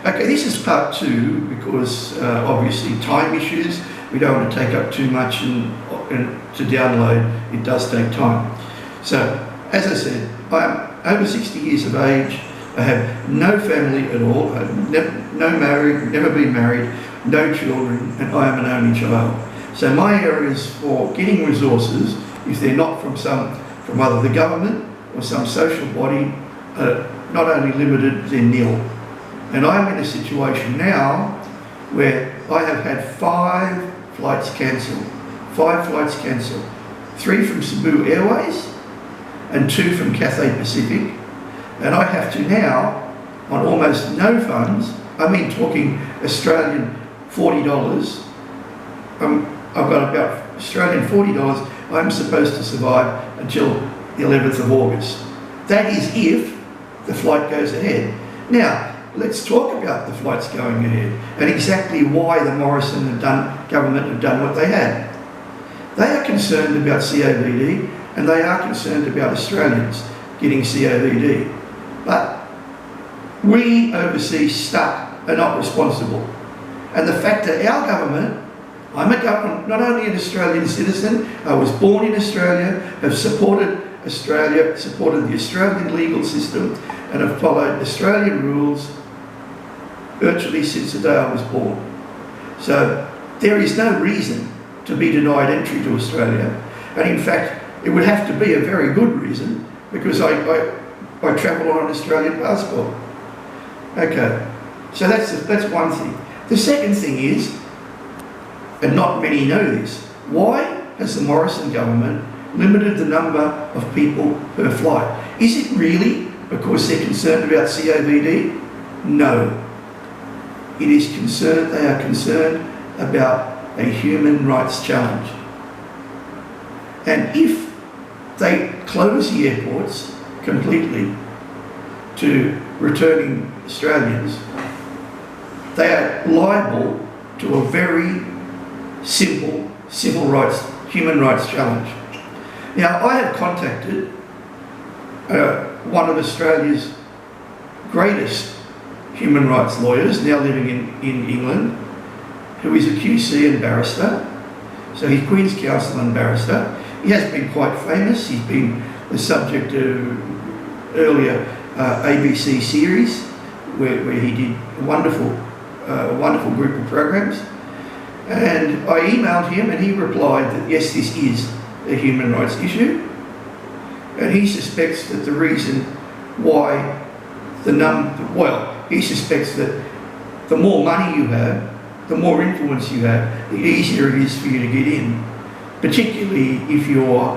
Okay, this is part two because obviously time issues. We don't want to take up too much and to download, it does take time. So, as I said, I'm over 60 years of age. I have no family at all. I've never been married, no children, and I am an only child. So my areas for getting resources, if they're not from either the government or some social body, are not only limited, they're nil. And I'm in a situation now where I have had 5 flights cancelled. 5 flights cancelled. 3 from Cebu Airways and 2 from Cathay Pacific. And I have to now, on almost no funds, I mean talking Australian $40, I've got about Australian $40 I'm supposed to survive until the 11th of August. That is if the flight goes ahead. Now, let's talk about the flights going ahead and exactly why the Morrison government have done what they had. They are concerned about COVD and they are concerned about Australians getting COVD. But we overseas stuck are not responsible. And the fact that our government, not only an Australian citizen, I was born in Australia, have supported Australia, supported the Australian legal system, and have followed Australian rules virtually since the day I was born. So there is no reason to be denied entry to Australia. And in fact, it would have to be a very good reason because I travel on an Australian passport. Okay, so that's one thing. The second thing is, and not many know this, why has the Morrison government limited the number of people per flight? Is it really because they're concerned about COVD? No. It is they are concerned about a human rights challenge. And if they close the airports completely to returning Australians, they are liable to a very simple human rights challenge. Now, I have contacted one of Australia's greatest human rights lawyers, now living in England, who is a QC and barrister. So he's Queen's Counsel and barrister. He has been quite famous. He's been the subject of earlier ABC series where he did a wonderful group of programs. And I emailed him and he replied that yes, this is a human rights issue. And he suspects that the reason why he suspects that the more money you have, the more influence you have, the easier it is for you to get in. Particularly if you're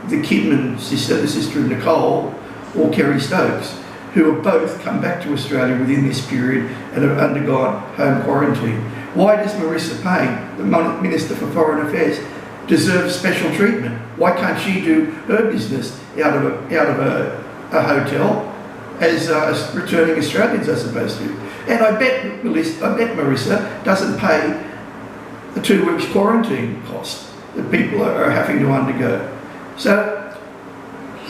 the Kidman sister, the sister of Nicole, or Kerry Stokes, who have both come back to Australia within this period and have undergone home quarantine. Why does Marissa Payne, the Minister for Foreign Affairs, deserve special treatment? Why can't she do her business out of a hotel as returning Australians are supposed to? And I bet Marissa doesn't pay the 2 weeks quarantine cost that people are having to undergo. So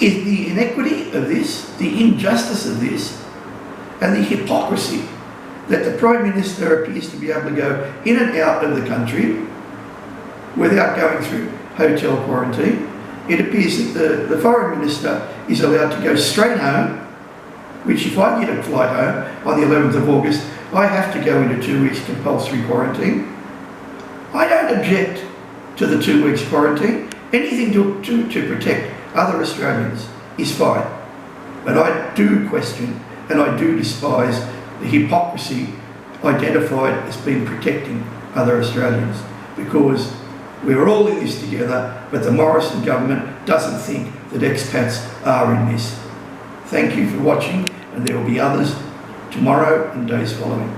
is the inequity of this, the injustice of this, and the hypocrisy that the Prime Minister appears to be able to go in and out of the country without going through hotel quarantine. It appears that the Foreign Minister is allowed to go straight home, which if I get a flight home on the 11th of August, I have to go into 2 weeks compulsory quarantine. I don't object to the 2 weeks quarantine. Anything to protect other Australians is fine. But I do question and I do despise the hypocrisy identified as being protecting other Australians, because we're all in this together, but the Morrison government doesn't think that expats are in this. Thank you for watching, and there will be others tomorrow and days following.